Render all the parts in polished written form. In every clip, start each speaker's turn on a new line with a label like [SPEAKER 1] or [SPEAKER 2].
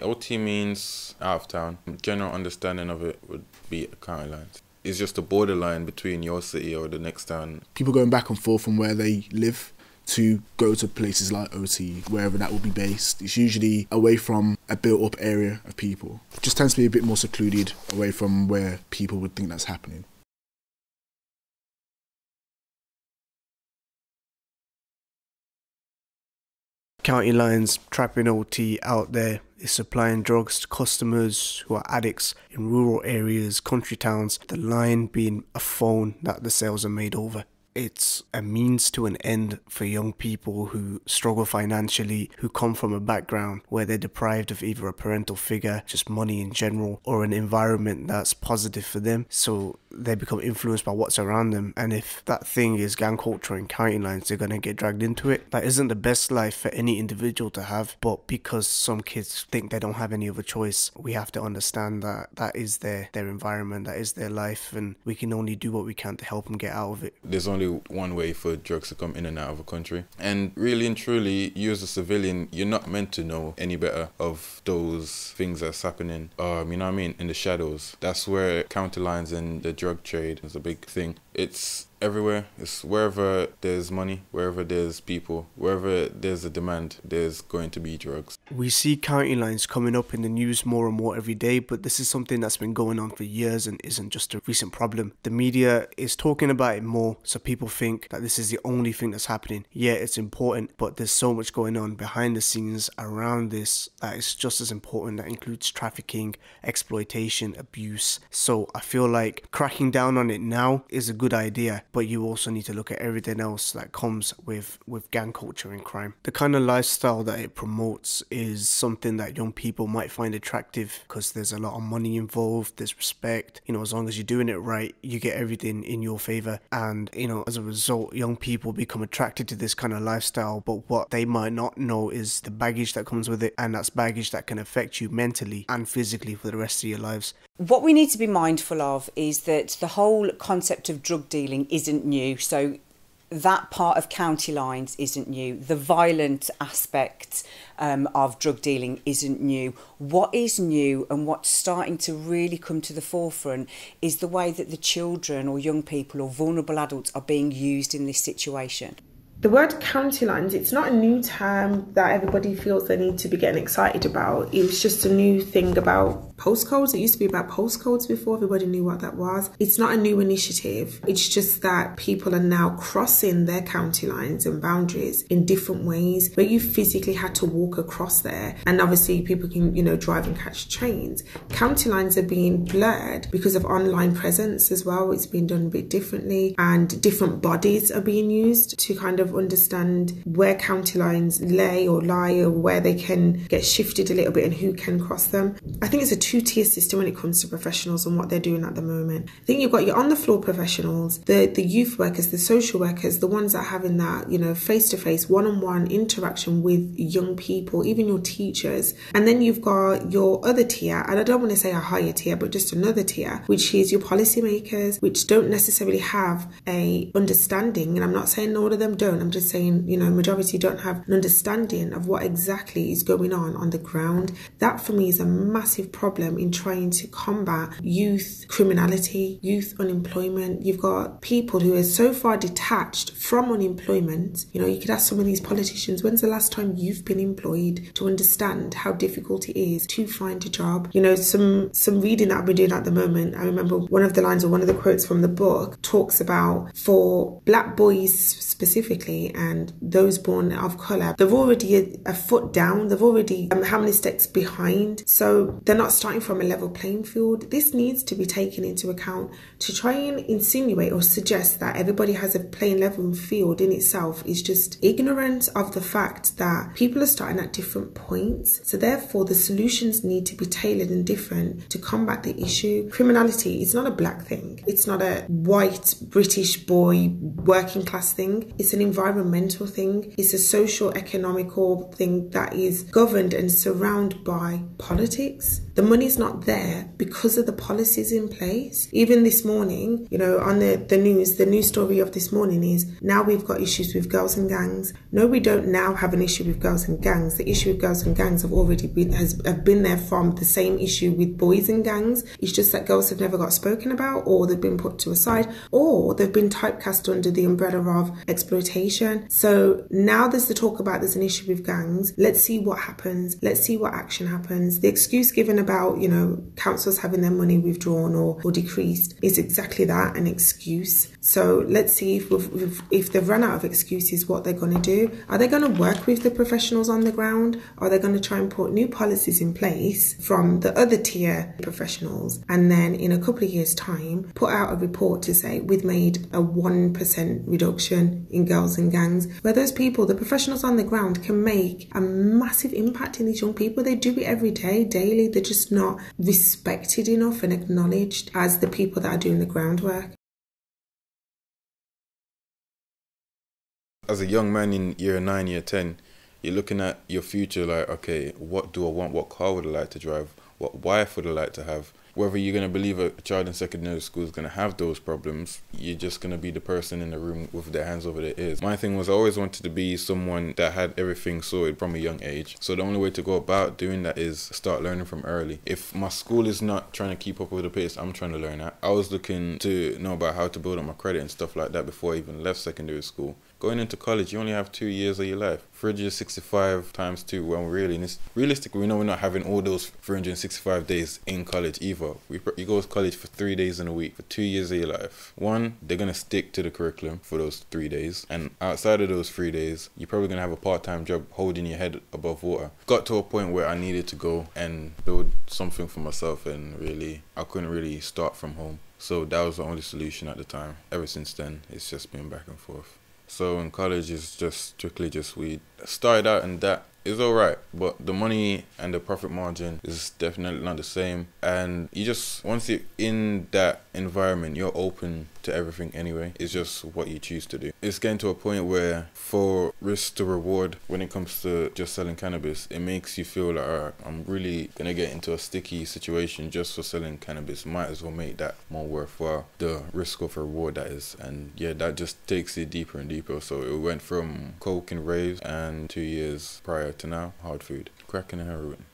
[SPEAKER 1] OT means out of town. General understanding of it would be county lines. It's just a borderline between your city or the next town.
[SPEAKER 2] People going back and forth from where they live to go to places like OT, wherever that will be based. It's usually away from a built-up area of people. It just tends to be a bit more secluded, away from where people would think that's happening.
[SPEAKER 3] County lines trapping OT out there is supplying drugs to customers who are addicts in rural areas, country towns, the line being a phone that the sales are made over. It's a means to an end for young people who struggle financially, who come from a background where they're deprived of either a parental figure, just money in general, or an environment that's positive for them. So they become influenced by what's around them. And if that thing is gang culture and county lines, they're going to get dragged into it. That isn't the best life for any individual to have. But because some kids think they don't have any other choice, we have to understand that that is their environment, that is their life. And we can only do what we can to help them get out of it.
[SPEAKER 1] There's only one way for drugs to come in and out of a country. And really and truly, you as a civilian, you're not meant to know any better of those things that's happening, you know what I mean, in the shadows. That's where county lines and the drug trade is a big thing. It's everywhere. It's wherever there's money, wherever there's people, wherever there's a demand, there's going to be drugs.
[SPEAKER 3] We see county lines coming up in the news more and more every day, but this is something that's been going on for years and isn't just a recent problem. The media is talking about it more, so people think that this is the only thing that's happening. Yeah, it's important, but there's so much going on behind the scenes around this that is just as important. That includes trafficking, exploitation, abuse. So I feel like cracking down on it now is a good idea, but you also need to look at everything else that comes with gang culture and crime. The kind of lifestyle that it promotes is something that young people might find attractive because there's a lot of money involved, there's respect. You know, as long as you're doing it right, you get everything in your favor. And, you know, as a result, young people become attracted to this kind of lifestyle, but what they might not know is the baggage that comes with it, and that's baggage that can affect you mentally and physically for the rest of your lives.
[SPEAKER 4] What we need to be mindful of is that the whole concept of drug dealing isn't new. So that part of county lines isn't new. The violent aspect of drug dealing isn't new. What is new and what's starting to really come to the forefront is the way that the children or young people or vulnerable adults are being used in this situation.
[SPEAKER 5] The word county lines, it's not a new term that everybody feels they need to be getting excited about. It was just a new thing about postcodes. It used to be about postcodes before. Everybody knew what that was. It's not a new initiative. It's just that people are now crossing their county lines and boundaries in different ways where you physically had to walk across there. And obviously people can, you know, drive and catch trains. County lines are being blurred because of online presence as well. It's been done a bit differently, and different bodies are being used to kind of understand where county lines lay or lie, or where they can get shifted a little bit and who can cross them. I think it's a two-tier system when it comes to professionals and what they're doing at the moment. I think you've got your on-the-floor professionals, the youth workers, the social workers, the ones that are having that, you know, face-to-face, one-on-one interaction with young people, even your teachers. And then you've got your other tier, and I don't want to say a higher tier, but just another tier, which is your policymakers, which don't necessarily have a understanding. And I'm not saying all of them don't. I'm just saying, you know, majority don't have an understanding of what exactly is going on the ground. That for me is a massive problem in trying to combat youth criminality, youth unemployment. You've got people who are so far detached from unemployment. You know, you could ask some of these politicians, when's the last time you've been employed, to understand how difficult it is to find a job. You know, some reading that I've been doing at the moment, I remember one of the lines or one of the quotes from the book talks about, for black boys specifically, and those born of colour, they're already a foot down, they've already how many steps behind, so they're not starting from a level playing field. This needs to be taken into account. To try and insinuate or suggest that everybody has a playing level field in itself is just ignorant of the fact that people are starting at different points, so therefore the solutions need to be tailored and different to combat the issue. Criminality is not a black thing, it's not a white British boy working class thing, it's an environmental thing, it's a social economical thing that is governed and surrounded by politics. The money's not there because of the policies in place. Even this morning, you know, on the news story of this morning is now we've got issues with girls and gangs. No, we don't now have an issue with girls and gangs. The issue with girls and gangs have already been there from the same issue with boys and gangs. It's just that girls have never got spoken about, or they've been put to a side, or they've been typecast under the umbrella of exploitation. So now there's the talk about there's an issue with gangs. Let's see what happens. Let's see what action happens. The excuse given about, you know, councils having their money withdrawn or decreased is exactly that, an excuse. So let's see if they've run out of excuses, what they're going to do. Are they going to work with the professionals on the ground? Are they going to try and put new policies in place from the other tier professionals, and then in a couple of years' time put out a report to say we've made a 1% reduction in girls and gangs, where those people, the professionals on the ground, can make a massive impact in these young people. They do it every day, daily. They're just not respected enough and acknowledged as the people that are doing the groundwork.
[SPEAKER 1] As a young man in year 9, year 10, you're looking at your future like, okay, what do I want? What car would I like to drive? What wife would I like to have? Whether you're going to believe a child in secondary school is going to have those problems, you're just going to be the person in the room with their hands over their ears. My thing was I always wanted to be someone that had everything sorted from a young age. So the only way to go about doing that is start learning from early. If my school is not trying to keep up with the pace, I'm trying to learn that. I was looking to know about how to build up my credit and stuff like that before I even left secondary school. Going into college, you only have 2 years of your life. 365 times 2, well, realistically, we know we're not having all those 365 days in college either. You go to college for 3 days in a week, for 2 years of your life. One, they're going to stick to the curriculum for those 3 days. And outside of those 3 days, you're probably going to have a part-time job holding your head above water. Got to a point where I needed to go and build something for myself, and really, I couldn't really start from home. So that was the only solution at the time. Ever since then, it's just been back and forth. So in college, it's just strictly just weed. Started out in that. It's alright, but the money and the profit margin is definitely not the same. And you just, once you're in that environment, you're open to everything anyway. It's just what you choose to do. It's getting to a point where for risk to reward, when it comes to just selling cannabis, it makes you feel like, alright, I'm really gonna get into a sticky situation just for selling cannabis. Might as well make that more worthwhile, the risk of reward that is. And yeah, that just takes it deeper and deeper. So it went from coke and raves, and 2 years prior to now, hard food, cracking and heroin.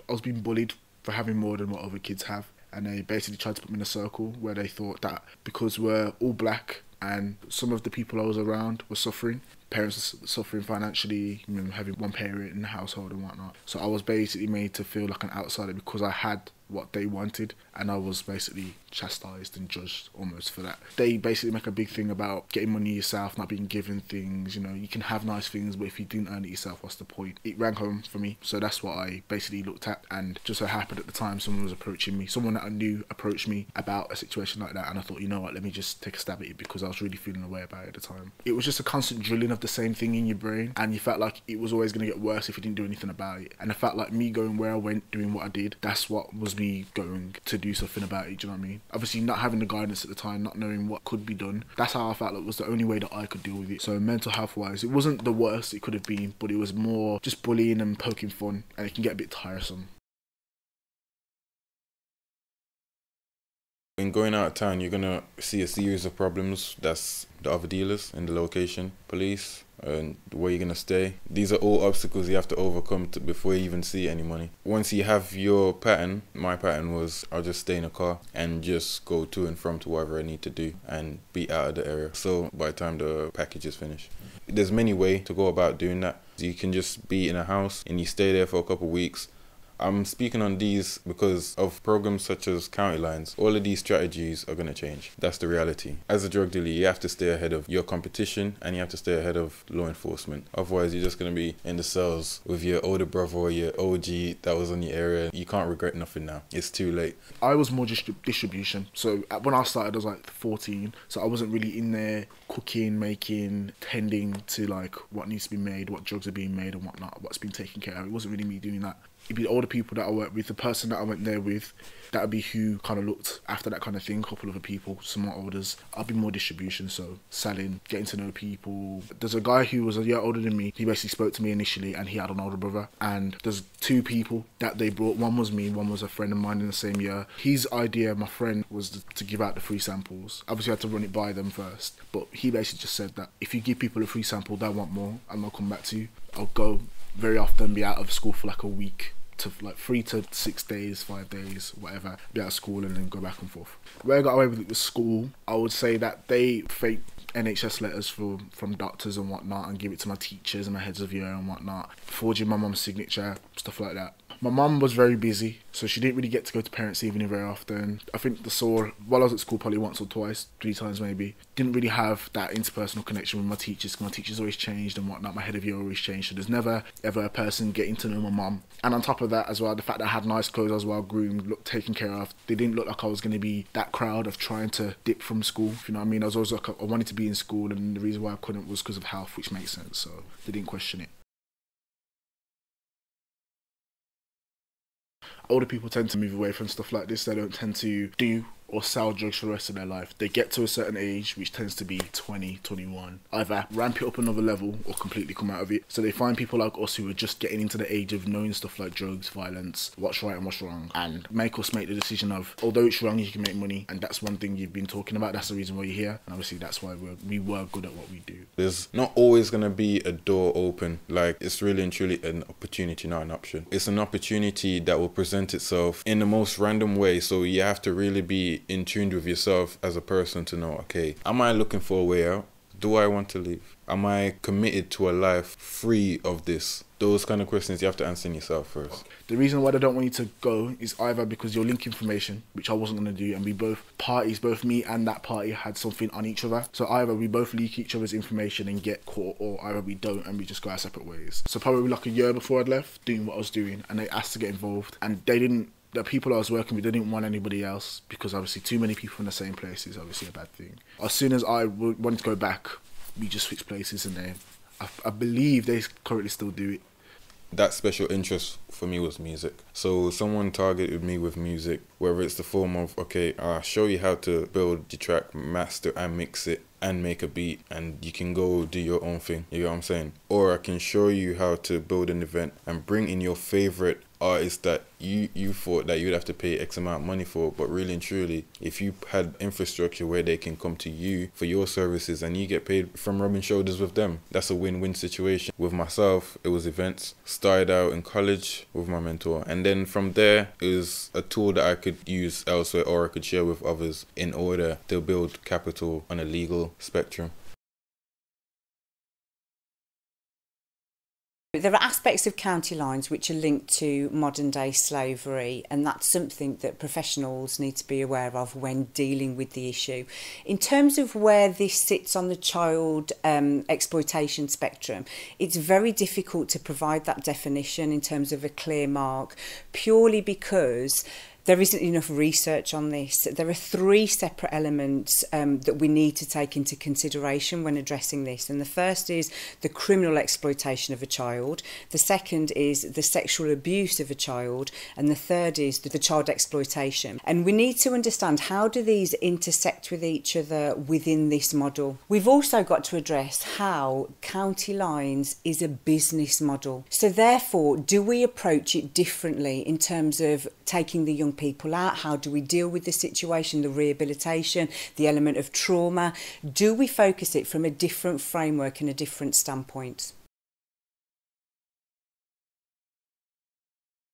[SPEAKER 2] I was being bullied for having more than what other kids have, and they basically tried to put me in a circle where they thought that because we're all black and some of the people I was around were suffering, parents suffering financially, you know, having one parent in the household and whatnot. So I was basically made to feel like an outsider because I had what they wanted, and I was basically chastised and judged almost for that. They basically make a big thing about getting money yourself, not being given things. You know, you can have nice things, but if you didn't earn it yourself, what's the point? It rang home for me, so that's what I basically looked at. And just so happened at the time, someone was approaching me, someone that I knew approached me about a situation like that, and I thought, you know what, let me just take a stab at it, because I was really feeling a way about it at the time. It was just a constant drilling of the same thing in your brain, and you felt like it was always going to get worse if you didn't do anything about it. And I felt like me going where I went, doing what I did, that's what was me going to do something about it. Do you know what I mean? Obviously not having the guidance at the time, not knowing what could be done, that's how I felt like was the only way that I could deal with it. So mental health wise, it wasn't the worst it could have been, but it was more just bullying and poking fun, and it can get a bit tiresome.
[SPEAKER 1] When going out of town, you're gonna see a series of problems. That's the other dealers in the location, police, and where you're gonna stay. These are all obstacles you have to overcome before you even see any money. Once you have your pattern, my pattern was I'll just stay in a car and just go to and from to whatever I need to do and be out of the area. So by the time the package is finished, there's many ways to go about doing that. You can just be in a house and you stay there for a couple of weeks. I'm speaking on these because of programs such as County Lines. All of these strategies are going to change. That's the reality. As a drug dealer, you have to stay ahead of your competition, and you have to stay ahead of law enforcement. Otherwise, you're just going to be in the cells with your older brother or your OG that was in your area. You can't regret nothing now. It's too late.
[SPEAKER 2] I was more just distribution. So when I started, I was like 14. So I wasn't really in there cooking, making, tending to like what needs to be made, what drugs are being made and whatnot, what's been taken care of. It wasn't really me doing that. it'd be the older people that I work with, the person that I went there with. That would be who kind of looked after that kind of thing. A couple other people, some more olders. I'll be more distribution, so selling, getting to know people. There's a guy who was a year older than me. He basically spoke to me initially, and he had an older brother. And there's two people that they brought. One was me, one was a friend of mine in the same year. His idea, my friend, was to give out the free samples. Obviously, I had to run it by them first. But he basically just said that if you give people a free sample, they'll want more, and they'll come back to you. I'll go very often, be out of school for like a week, to like 3 to 6 days, 5 days, whatever, be out of school and then go back and forth. Where I got away with it was school. I would say that they fake NHS letters from doctors and whatnot and give it to my teachers and my heads of year and whatnot, forging my mum's signature, stuff like that. My mum was very busy, so she didn't really get to go to parents' evening very often. I think I saw her while I was at school probably once or twice, 3 times maybe. Didn't really have that interpersonal connection with my teachers, because my teachers always changed and whatnot. My head of year always changed, so there's never ever a person getting to know my mum. And on top of that as well, the fact that I had nice clothes, I was well groomed, looked taken care of. They didn't look like I was going to be that crowd of trying to dip from school, if you know what I mean. I was always like, I wanted to be in school, and the reason why I couldn't was because of health, which makes sense, so they didn't question it. Older people tend to move away from stuff like this. They don't tend to do or sell drugs for the rest of their life. They get to a certain age, which tends to be 20, 21, either ramp it up another level or completely come out of it. So they find people like us who are just getting into the age of knowing stuff like drugs, violence, what's right and what's wrong, and make us make the decision of, although it's wrong, you can make money, and that's one thing you've been talking about. That's the reason why you're here, and obviously that's why we were good at what we do.
[SPEAKER 1] There's not always going to be a door open. Like, it's really and truly an opportunity, not an option. It's an opportunity that will present itself in the most random way, so you have to really be in tune with yourself as a person to know, okay, am I looking for a way out? Do I want to leave? Am I committed to a life free of this? Those kind of questions you have to answer in yourself first.
[SPEAKER 2] The reason why they don't want you to go is either because you'll link information, which I wasn't going to do, and we both parties, both me and that party, had something on each other. So either we both leak each other's information and get caught, or either we don't and we just go our separate ways. So probably like a year before I'd left, doing what I was doing, and they asked to get involved, and they didn't. The people I was working with, they didn't want anybody else, because obviously too many people in the same place is obviously a bad thing. As soon as I wanted to go back, we just switched places, and I believe they currently still do it.
[SPEAKER 1] That special interest for me was music. So someone targeted me with music, whether it's the form of, okay, I'll show you how to build the track, master and mix it, and make a beat, and you can go do your own thing, you know what I'm saying? Or I can show you how to build an event and bring in your favorite artist that you thought that you'd have to pay X amount of money for, but really and truly, if you had infrastructure where they can come to you for your services and you get paid from rubbing shoulders with them, that's a win-win situation. With myself, it was events. Started out in college with my mentor, and then from there it was a tool that I could use elsewhere, or I could share with others in order to build capital on a legal spectrum.
[SPEAKER 4] There are aspects of county lines which are linked to modern day slavery, and that's something that professionals need to be aware of when dealing with the issue. In terms of where this sits on the child exploitation spectrum, it's very difficult to provide that definition in terms of a clear mark, purely because there isn't enough research on this. There are 3 separate elements that we need to take into consideration when addressing this. And the first is the criminal exploitation of a child. The second is the sexual abuse of a child. And the third is the child exploitation. And we need to understand, how do these intersect with each other within this model? We've also got to address how county lines is a business model. So therefore, do we approach it differently in terms of taking the young people out? How do we deal with the situation, the rehabilitation, the element of trauma? Do we focus it from a different framework and a different standpoint?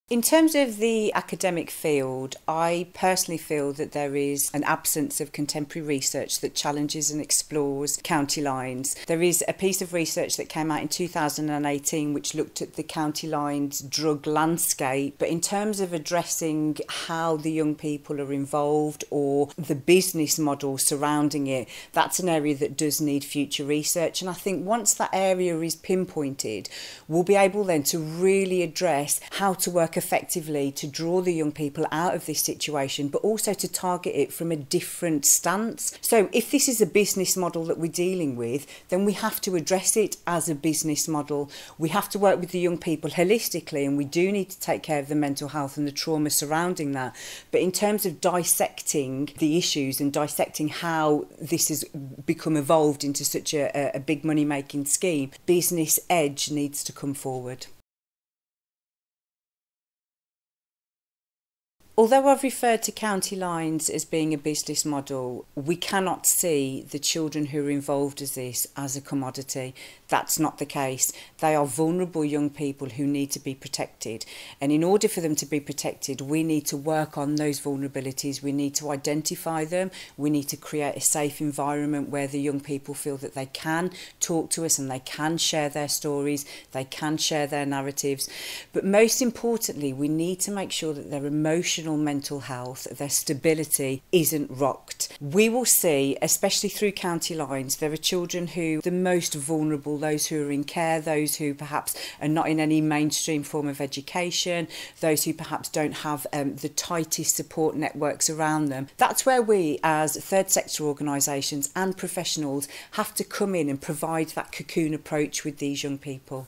[SPEAKER 4] In terms of the academic field, I personally feel that there is an absence of contemporary research that challenges and explores county lines. There is a piece of research that came out in 2018 which looked at the county lines drug landscape, but in terms of addressing how the young people are involved or the business model surrounding it, that's an area that does need future research. And I think once that area is pinpointed, we'll be able then to really address how to work work effectively to draw the young people out of this situation, but also to target it from a different stance. So if this is a business model that we're dealing with, then we have to address it as a business model. We have to work with the young people holistically, and we do need to take care of the mental health and the trauma surrounding that. But in terms of dissecting the issues and dissecting how this has become evolved into such a big money-making scheme, business edge needs to come forward. Although I've referred to county lines as being a business model, we cannot see the children who are involved as this as a commodity. That's not the case. They are vulnerable young people who need to be protected. And in order for them to be protected, we need to work on those vulnerabilities. We need to identify them. We need to create a safe environment where the young people feel that they can talk to us and they can share their stories, they can share their narratives. But most importantly, we need to make sure that their emotional mental health, their stability isn't rocked. We will see, especially through county lines, there are children who are the most vulnerable, those who are in care, those who perhaps are not in any mainstream form of education, those who perhaps don't have the tightest support networks around them. That's where we as third sector organisations and professionals have to come in and provide that cocoon approach with these young people.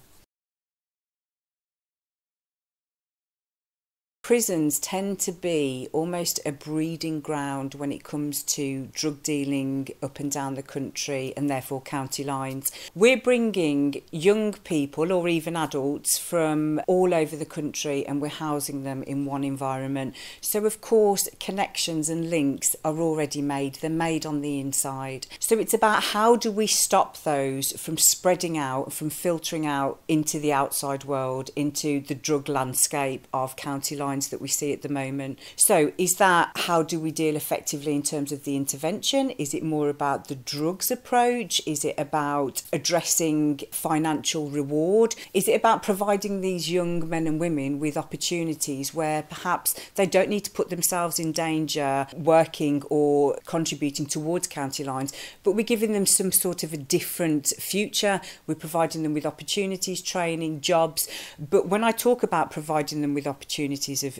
[SPEAKER 4] Prisons tend to be almost a breeding ground when it comes to drug dealing up and down the country, and therefore county lines. We're bringing young people or even adults from all over the country and we're housing them in one environment. So of course connections and links are already made, they're made on the inside. So it's about how do we stop those from spreading out, from filtering out into the outside world, into the drug landscape of county lines that we see at the moment. So is that how do we deal effectively in terms of the intervention? Is it more about the drugs approach? Is it about addressing financial reward? Is it about providing these young men and women with opportunities where perhaps they don't need to put themselves in danger working or contributing towards county lines, but we're giving them some sort of a different future. We're providing them with opportunities, training, jobs. But when I talk about providing them with opportunities of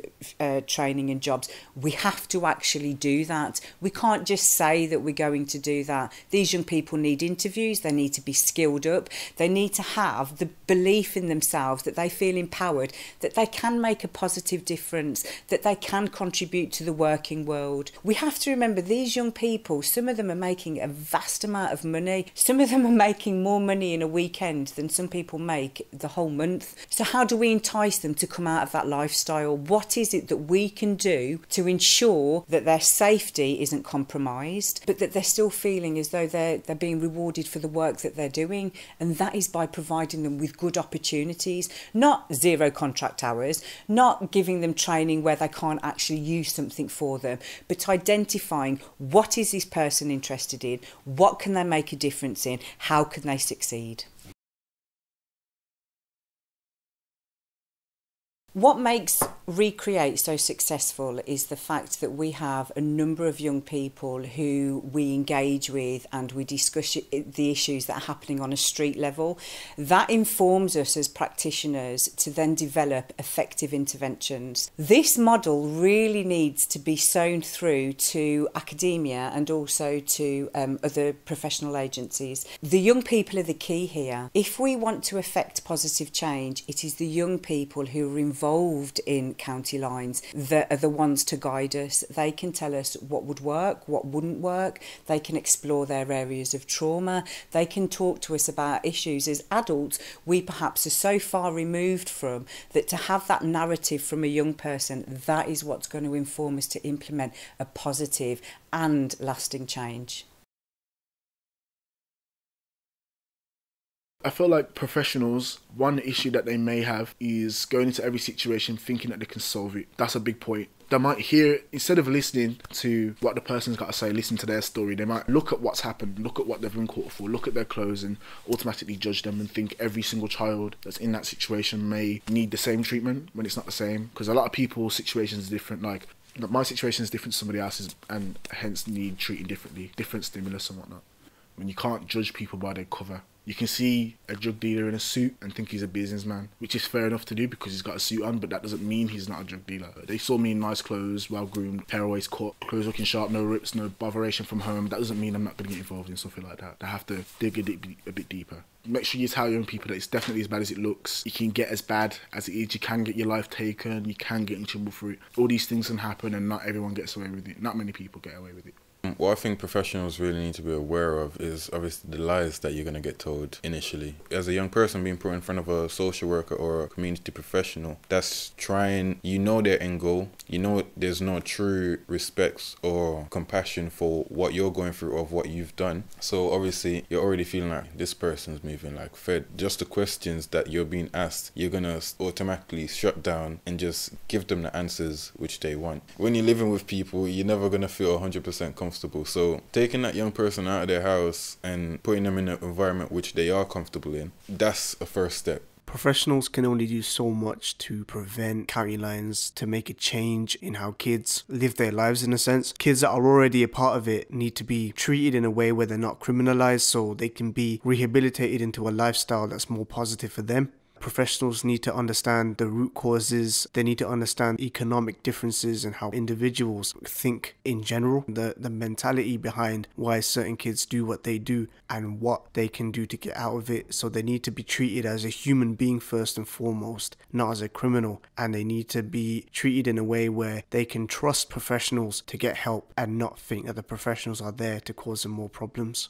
[SPEAKER 4] training and jobs, we have to actually do that. We can't just say that we're going to do that. These young people need interviews, they need to be skilled up, they need to have the belief in themselves that they feel empowered, that they can make a positive difference, that they can contribute to the working world. We have to remember these young people, some of them are making a vast amount of money, some of them are making more money in a weekend than some people make the whole month. So how do we entice them to come out of that lifestyle? What is it that we can do to ensure that their safety isn't compromised, but that they're still feeling as though they're being rewarded for the work that they're doing? And that is by providing them with good opportunities, not zero contract hours, not giving them training where they can't actually use something for them, but identifying what is this person interested in, what can they make a difference in, how can they succeed. What makes Recreate so successful is the fact that we have a number of young people who we engage with and we discuss the issues that are happening on a street level. That informs us as practitioners to then develop effective interventions. This model really needs to be sown through to academia and also to other professional agencies. The young people are the key here. If we want to effect positive change, it is the young people who are involved in county lines that are the ones to guide us. They can tell us what would work, what wouldn't work. They can explore their areas of trauma. They can talk to us about issues as adults we perhaps are so far removed from, that to have that narrative from a young person, that is what's going to inform us to implement a positive and lasting change.
[SPEAKER 2] I feel like professionals, one issue that they may have is going into every situation thinking that they can solve it. That's a big point. They might hear, instead of listening to what the person's got to say, listen to their story, they might look at what's happened, look at what they've been caught for, look at their clothes and automatically judge them and think every single child that's in that situation may need the same treatment when it's not the same. Because a lot of people's situations are different. Like, my situation is different to somebody else's and hence need treating differently, different stimulus and whatnot. I mean, you can't judge people by their cover. You can see a drug dealer in a suit and think he's a businessman, which is fair enough to do because he's got a suit on, but that doesn't mean he's not a drug dealer. They saw me in nice clothes, well groomed, hair always cut, clothes looking sharp, no rips, no botheration from home. That doesn't mean I'm not going to get involved in something like that. I have to dig a bit deeper. Make sure you tell young people that it's definitely as bad as it looks. It can get as bad as it is. You can get your life taken. You can get in trouble for it. All these things can happen, and not everyone gets away with it. Not many people get away with it.
[SPEAKER 1] What I think professionals really need to be aware of is obviously the lies that you're going to get told initially. As a young person being put in front of a social worker or a community professional that's trying, you know their end goal, you know there's no true respect or compassion for what you're going through or what you've done. So obviously you're already feeling like this person's moving like Fed. Just the questions that you're being asked, you're going to automatically shut down and just give them the answers which they want. When you're living with people, you're never going to feel 100% comfortable. So taking that young person out of their house and putting them in an environment which they are comfortable in, that's a first step.
[SPEAKER 3] Professionals can only do so much to prevent county lines, to make a change in how kids live their lives in a sense. Kids that are already a part of it need to be treated in a way where they're not criminalized so they can be rehabilitated into a lifestyle that's more positive for them. Professionals need to understand the root causes. They need to understand economic differences and how individuals think in general, the mentality behind why certain kids do what they do and what they can do to get out of it. So they need to be treated as a human being first and foremost, not as a criminal. And they need to be treated in a way where they can trust professionals to get help and not think that the professionals are there to cause them more problems.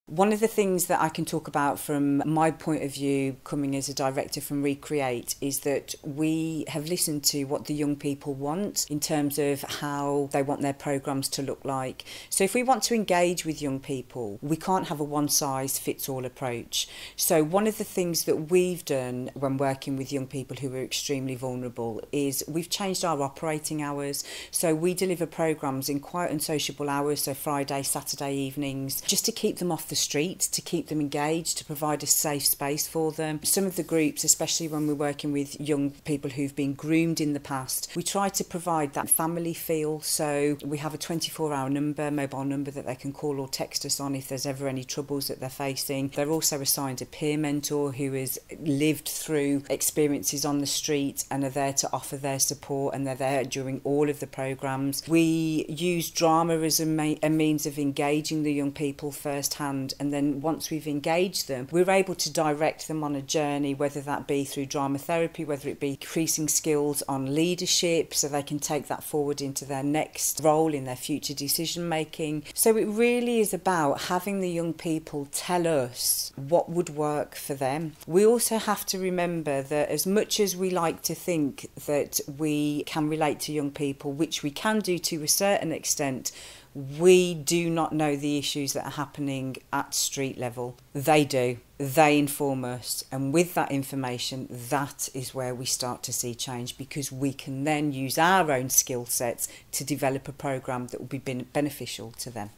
[SPEAKER 4] One of the things that I can talk about from my point of view, coming as a director from Recreate, is that we have listened to what the young people want in terms of how they want their programmes to look like. So if we want to engage with young people, we can't have a one-size-fits-all approach. So one of the things that we've done when working with young people who are extremely vulnerable is we've changed our operating hours. So we deliver programmes in quiet and sociable hours, so Friday, Saturday evenings, just to keep them off the street, to keep them engaged, to provide a safe space for them. Some of the groups, especially when we're working with young people who've been groomed in the past, we try to provide that family feel. So we have a 24-hour mobile number that they can call or text us on if there's ever any troubles that they're facing. They're also assigned a peer mentor who has lived through experiences on the street and are there to offer their support, and they're there during all of the programmes. We use drama as a means of engaging the young people firsthand, and then once we've engaged them, we're able to direct them on a journey, whether that be through drama therapy, whether it be increasing skills on leadership so they can take that forward into their next role in their future decision making. So it really is about having the young people tell us what would work for them. We also have to remember that as much as we like to think that we can relate to young people, which we can do to a certain extent, we do not know the issues that are happening at street level. They do. They inform us. And with that information, that is where we start to see change, because we can then use our own skill sets to develop a programme that will be beneficial to them.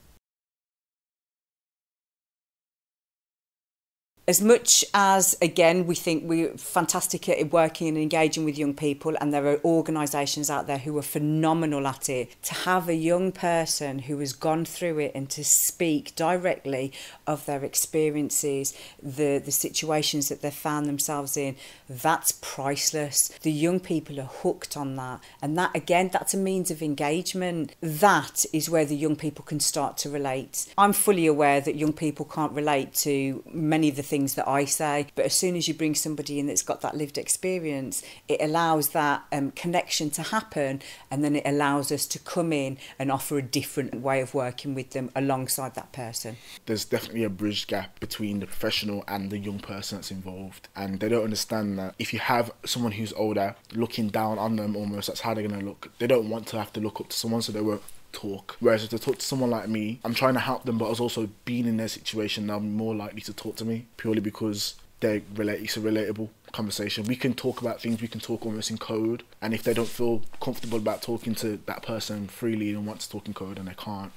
[SPEAKER 4] As much as, again, we think we're fantastic at working and engaging with young people, and there are organisations out there who are phenomenal at it, to have a young person who has gone through it and to speak directly of their experiences, the situations that they've found themselves in, that's priceless. The young people are hooked on that. And that, again, that's a means of engagement. That is where the young people can start to relate. I'm fully aware that young people can't relate to many of the things that I say, but as soon as you bring somebody in that's got that lived experience, it allows that connection to happen, and then it allows us to come in and offer a different way of working with them alongside that person.
[SPEAKER 2] There's definitely a bridge gap between the professional and the young person that's involved, and they don't understand that if you have someone who's older looking down on them almost, that's how they're going to look. They don't want to have to look up to someone, so they won't talk. Whereas if they talk to someone like me, I'm trying to help them, but I was also being in their situation, they're more likely to talk to me purely because it's a relatable conversation. We can talk about things, we can talk almost in code, and if they don't feel comfortable about talking to that person freely and want to talk in code, and they can't,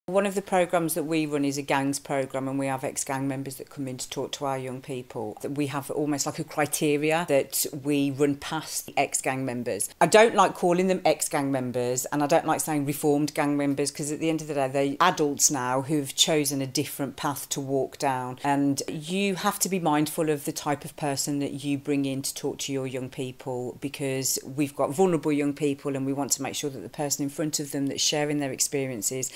[SPEAKER 4] One of the programmes that we run is a gangs programme, and we have ex-gang members that come in to talk to our young people. That we have almost like a criteria that we run past the ex-gang members. I don't like calling them ex-gang members, and I don't like saying reformed gang members, because at the end of the day they're adults now who've chosen a different path to walk down, and you have to be mindful of the type of person that you bring in to talk to your young people, because we've got vulnerable young people and we want to make sure that the person in front of them that's sharing their experiences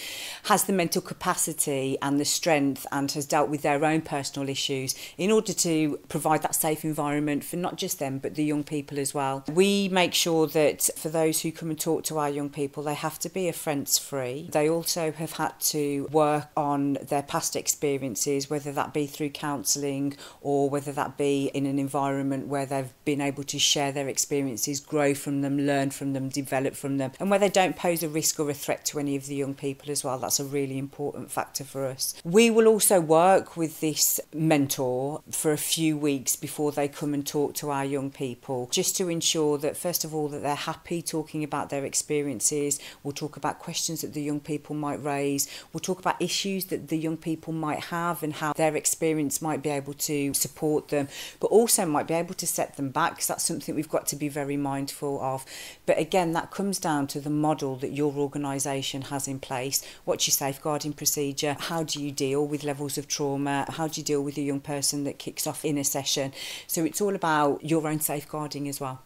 [SPEAKER 4] has the mental capacity and the strength and has dealt with their own personal issues in order to provide that safe environment for not just them but the young people as well. We make sure that for those who come and talk to our young people, they have to be offence-free. They also have had to work on their past experiences, whether that be through counselling or whether that be in an environment where they've been able to share their experiences, grow from them, learn from them, develop from them, and where they don't pose a risk or a threat to any of the young people as well. That's a really important factor for us. We will also work with this mentor for a few weeks before they come and talk to our young people, just to ensure that first of all that they're happy talking about their experiences. We'll talk about questions that the young people might raise. We'll talk about issues that the young people might have and how their experience might be able to support them, but also might be able to set them back, because that's something we've got to be very mindful of. But again, that comes down to the model that your organisation has in place. What's your safeguarding procedure? How do you deal with levels of trauma? How do you deal with a young person that kicks off in a session? So it's all about your own safeguarding as well.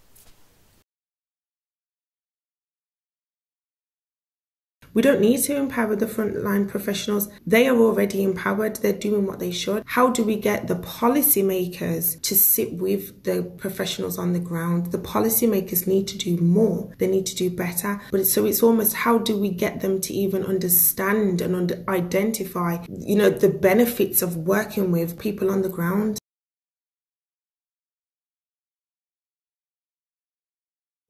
[SPEAKER 5] We don't need to empower the frontline professionals. They are already empowered. They're doing what they should. How do we get the policymakers to sit with the professionals on the ground? The policymakers need to do more. They need to do better. But so it's almost, how do we get them to even understand and identify, the benefits of working with people on the ground?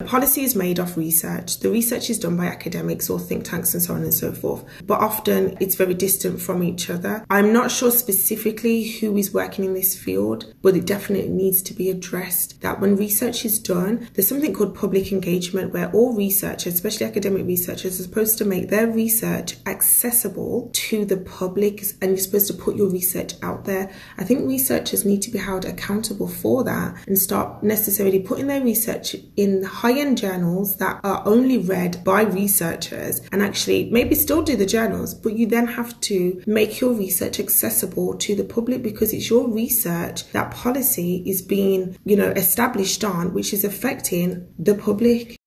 [SPEAKER 5] Policy is made off research. The research is done by academics or think tanks and so on and so forth, but often it's very distant from each other. I'm not sure specifically who is working in this field, but it definitely needs to be addressed that when research is done, there's something called public engagement, where all researchers, especially academic researchers, are supposed to make their research accessible to the public, and you're supposed to put your research out there. I think researchers need to be held accountable for that and start necessarily putting their research in high-end journals that are only read by researchers, and actually maybe still do the journals, but you then have to make your research accessible to the public, because it's your research that policy is being, established on, which is affecting the public.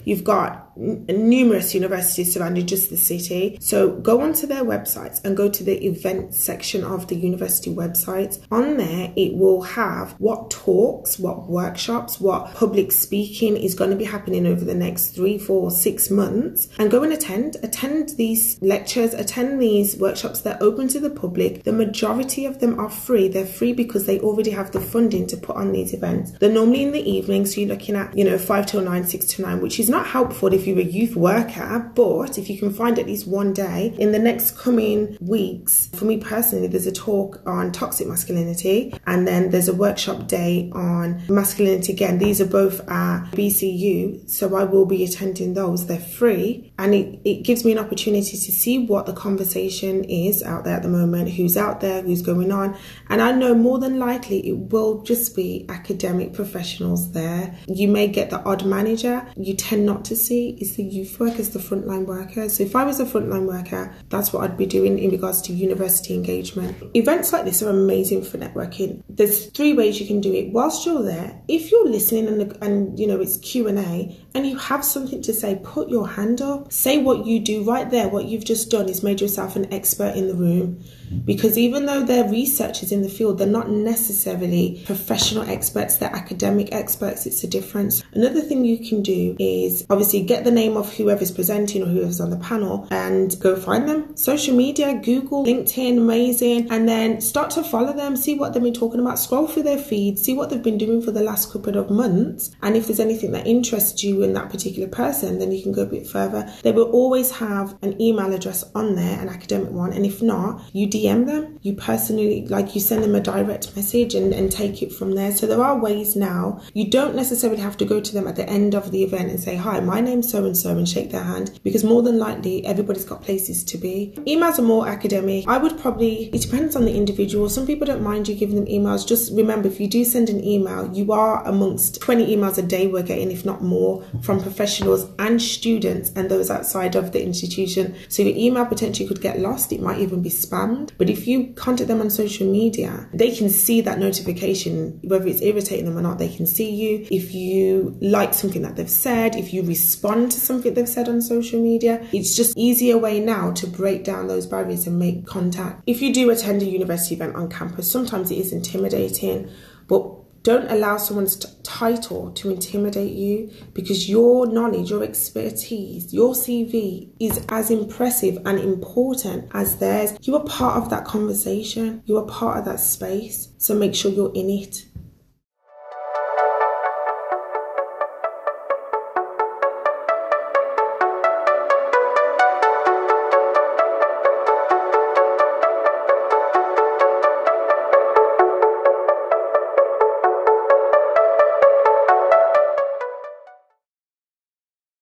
[SPEAKER 5] You've got numerous universities surrounding just the city. So go onto their websites and go to the events section of the university website. On there, it will have what talks, what workshops, what public speaking is going to be happening over the next 3, 4, 6 months. And go and attend these lectures, attend these workshops. They're open to the public. The majority of them are free. They're free because they already have the funding to put on these events. They're normally in the evening, so you're looking at, 5 till 9, 6 till 9, which is not helpful if you're a youth worker, but if you can find at least one day in the next coming weeks. For me personally, there's a talk on toxic masculinity, and then there's a workshop day on masculinity again. These are both at BCU, so I will be attending those. They're free, and it gives me an opportunity to see what the conversation is out there at the moment, who's out there, who's going on, and I know more than likely it will just be academic professionals there. You may get the odd manager. You tend not to see is the youth workers, the frontline workers. So if I was a frontline worker, that's what I'd be doing in regards to university engagement. Events like this are amazing for networking. There's 3 ways you can do it. Whilst you're there, if you're listening and it's Q&A and you have something to say, put your hand up, say what you do right there. What you've just done is made yourself an expert in the room, because even though they're researchers in the field, they're not necessarily professional experts, they're academic experts. It's a difference. Another thing you can do is obviously get the name of whoever's presenting or whoever's on the panel and go find them. Social media, Google, LinkedIn, amazing. And then start to follow them, see what they've been talking about, scroll through their feed, see what they've been doing for the last couple of months. And if there's anything that interests you in that particular person, then you can go a bit further. They will always have an email address on there, an academic one. And if not, you DM them, you personally, you send them a direct message and take it from there. So there are ways now. You don't necessarily have to go to them at the end of the event and and say, hi, my name's so-and-so, and shake their hand, because more than likely everybody's got places to be. Emails are more academic. I would probably, it depends on the individual. Some people don't mind you giving them emails. Just remember, if you do send an email, you are amongst 20 emails a day we're getting, if not more, from professionals and students and those outside of the institution. So your email potentially could get lost. It might even be spammed. But if you contact them on social media, they can see that notification, whether it's irritating them or not. They can see you. If you like something that they've said, if you respond to something they've said on social media, it's just easier way now to break down those barriers and make contact. If you do attend a university event on campus, sometimes it is intimidating, but don't allow someone's title to intimidate you, because your knowledge, your expertise, your CV is as impressive and important as theirs. You are part of that conversation. You are part of that space. So make sure you're in it.